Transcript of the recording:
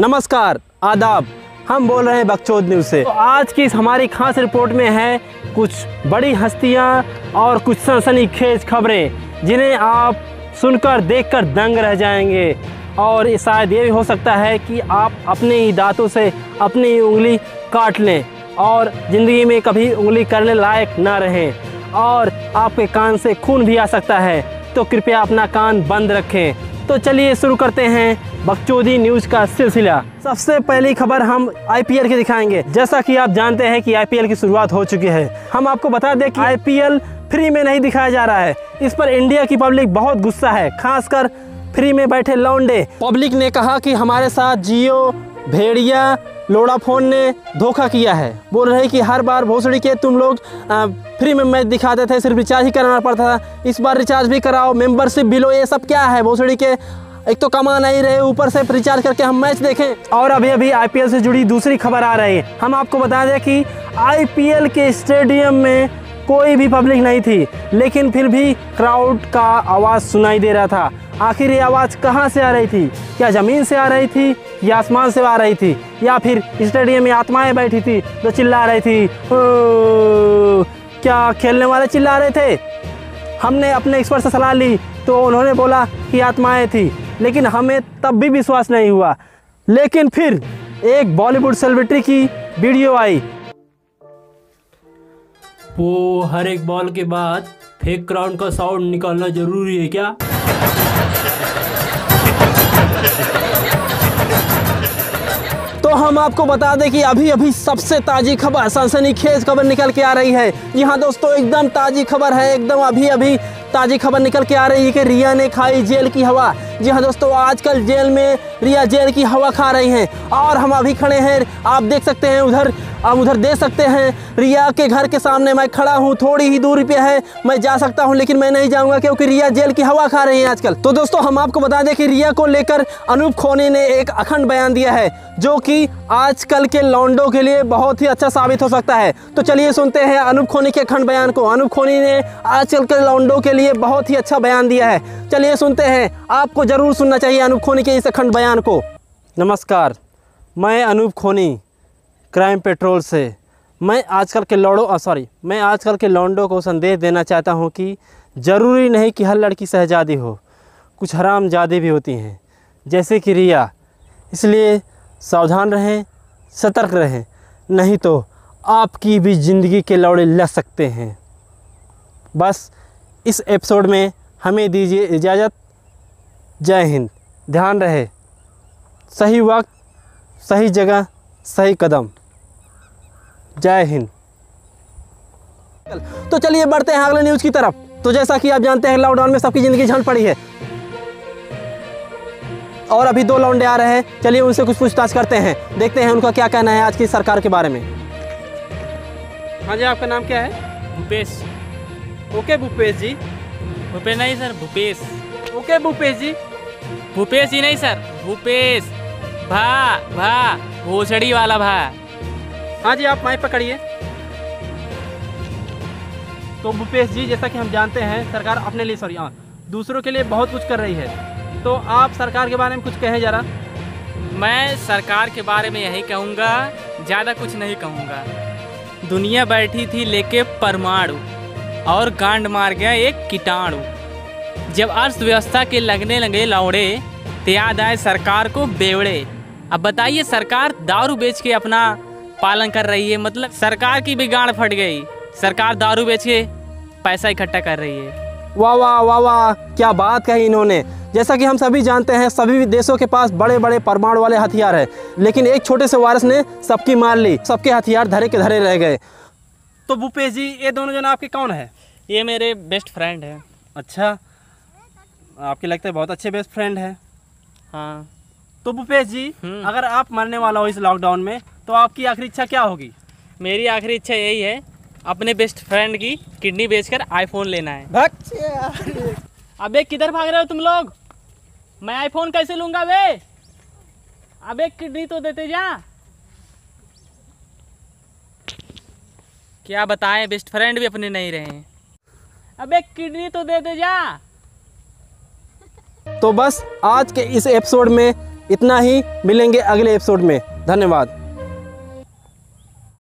नमस्कार, आदाब। हम बोल रहे हैं बकचोद न्यूज़ से। तो आज की इस हमारी खास रिपोर्ट में है कुछ बड़ी हस्तियां और कुछ सनसनीखेज खबरें जिन्हें आप सुनकर देखकर दंग रह जाएंगे। और शायद ये भी हो सकता है कि आप अपने ही दांतों से अपनी ही उंगली काट लें और ज़िंदगी में कभी उंगली करने लायक ना रहें और आपके कान से खून भी आ सकता है। तो कृपया अपना कान बंद रखें। तो चलिए शुरू करते हैं बकचोदी न्यूज़ का सिलसिला। सबसे पहली खबर हम आईपीएल की दिखाएंगे। जैसा कि आप जानते हैं कि आईपीएल की शुरुआत हो चुकी है। हम आपको बता दें कि आईपीएल फ्री में नहीं दिखाया जा रहा है। इस पर इंडिया की पब्लिक बहुत गुस्सा है, खासकर फ्री में बैठे लौंडे। पब्लिक ने कहा कि हमारे साथ जियो, भेड़िया, वोडाफोन ने धोखा किया है। बोल रहे कि हर बार भोसड़ी के तुम लोग फ्री में मैच दिखाते थे, सिर्फ रिचार्ज ही कराना पड़ता था। इस बार रिचार्ज भी कराओ, मेंबरशिप भी लो। ये सब क्या है भोसड़ी के? एक तो कमा नहीं रहे, ऊपर से रिचार्ज करके हम मैच देखें। और अभी अभी आईपीएल से जुड़ी दूसरी खबर आ रही है। हम आपको बता दें कि आईपीएल के स्टेडियम में कोई भी पब्लिक नहीं थी, लेकिन फिर भी क्राउड का आवाज़ सुनाई दे रहा था। आखिर ये आवाज़ कहाँ से आ रही थी? क्या ज़मीन से आ रही थी या आसमान से आ रही थी, या फिर स्टेडियम में आत्माएं बैठी थी जो चिल्ला रही थी? क्या खेलने वाले चिल्ला रहे थे? हमने अपने एक्सपर्ट से सलाह ली तो उन्होंने बोला कि आत्माएं थी, लेकिन हमें तब भी विश्वास नहीं हुआ। लेकिन फिर एक बॉलीवुड सेलिब्रिटी की वीडियो आई। वो हर एक बॉल के बाद फेक क्राउड का साउंड निकालना जरूरी है क्या? तो हम आपको बता दें कि अभी अभी सबसे ताज़ी खबर, सनसनीखेज खबर निकल के आ रही है। जी हाँ दोस्तों, एकदम ताज़ी खबर है, एकदम अभी अभी ताज़ी खबर निकल के आ रही है कि रिया ने खाई जेल की हवा। जी हाँ दोस्तों, आजकल जेल में रिया जेल की हवा खा रही हैं। और हम अभी खड़े हैं, आप देख सकते हैं उधर, आप उधर देख सकते हैं रिया के घर के सामने मैं खड़ा हूँ। थोड़ी ही दूरी पे है, मैं जा सकता हूँ लेकिन मैं नहीं जाऊँगा क्योंकि रिया जेल की हवा खा रही है आजकल। तो दोस्तों हम आपको बता दें कि रिया को लेकर अनूप खोनी ने एक अखंड बयान दिया है जो कि आजकल के लौंडों के लिए बहुत ही अच्छा साबित हो सकता है। तो चलिए सुनते हैं अनूप खोनी के अखंड बयान को। अनूप खोनी ने आजकल के लौंडों के लिए बहुत ही अच्छा बयान दिया है। चलिए सुनते हैं, आपको ज़रूर सुनना चाहिए अनूप खोनी के इस अखंड बयान को। नमस्कार, मैं अनूप खोनी क्राइम पेट्रोल से। मैं आजकल के लौंडों को संदेश देना चाहता हूं कि ज़रूरी नहीं कि हर लड़की शहजादी हो, कुछ हरामजादी भी होती हैं जैसे कि रिया। इसलिए सावधान रहें, सतर्क रहें, नहीं तो आपकी भी ज़िंदगी के लौड़े लग सकते हैं। बस इस एपिसोड में हमें दीजिए इजाज़त। जय हिंद। ध्यान रहे, सही वक्त, सही जगह, सही कदम। जय हिंद। तो चलिए बढ़ते हैं अगले न्यूज़ की तरफ। तो जैसा कि आप जानते हैं लॉकडाउन में सबकी ज़िंदगी झंड पड़ी है और अभी दो लौंडे आ रहे हैं। चलिए उनसे कुछ पूछताछ करते हैं, देखते हैं उनका क्या कहना है आज की सरकार के बारे में। हाँ जी, आपका नाम क्या है? भूपेश। ओके भूपेश जी। भूपेश नहीं सर, भूपेश। ओके भूपेश जी। भूपेश ही नहीं सर, भूपेश। भा भोसड़ी वाला भा। हाँ जी, आप माइक पकड़िए। तो भूपेश जी, जैसा कि हम जानते हैं सरकार अपने लिए दूसरों के लिए बहुत कुछ कर रही है, तो आप सरकार के बारे में कुछ कहें ज़रा। मैं सरकार के बारे में यही कहूँगा, ज़्यादा कुछ नहीं कहूँगा। दुनिया बैठी थी लेके परमाणु और गांड मार गया एक कीटाणु। जब अर्थव्यवस्था के लगने लगे लौड़े तो याद आए सरकार को बेवड़े। अब बताइए, सरकार दारू बेच के अपना पालन कर रही है, मतलब सरकार की भी गांड फट गई। सरकार दारू बेच के पैसा इकट्ठा कर रही है। वाह वाह वाह वाह, क्या बात कही इन्होंने। जैसा कि हम सभी जानते हैं सभी देशों के पास बड़े बड़े परमाणु वाले हथियार है, लेकिन एक छोटे से वायरस ने सबकी मार ली, सबके हथियार धरे के धरे रह गए। तो भूपेश जी, ये दोनों जन आपके कौन है? ये मेरे बेस्ट फ्रेंड है। अच्छा, आपके लगता है बहुत अच्छे बेस्ट फ्रेंड है। हाँ। तो भूपेश जी, अगर आप मरने वाला हो इस लॉकडाउन में तो आपकी आखिरी इच्छा क्या होगी? मेरी आखिरी इच्छा यही है, अपने बेस्ट फ्रेंड की किडनी बेचकर आईफोन लेना है। अबे किधर भाग रहे हो तुम लोग? मैं आईफोन कैसे लूंगा बे? अबे किडनी तो देते जा। क्या बताएं, बेस्ट फ्रेंड भी अपने नहीं रहे हैं। अबे किडनी तो दे जा। तो बस आज के इस एपिसोड में इतना ही, मिलेंगे अगले एपिसोड में। धन्यवाद।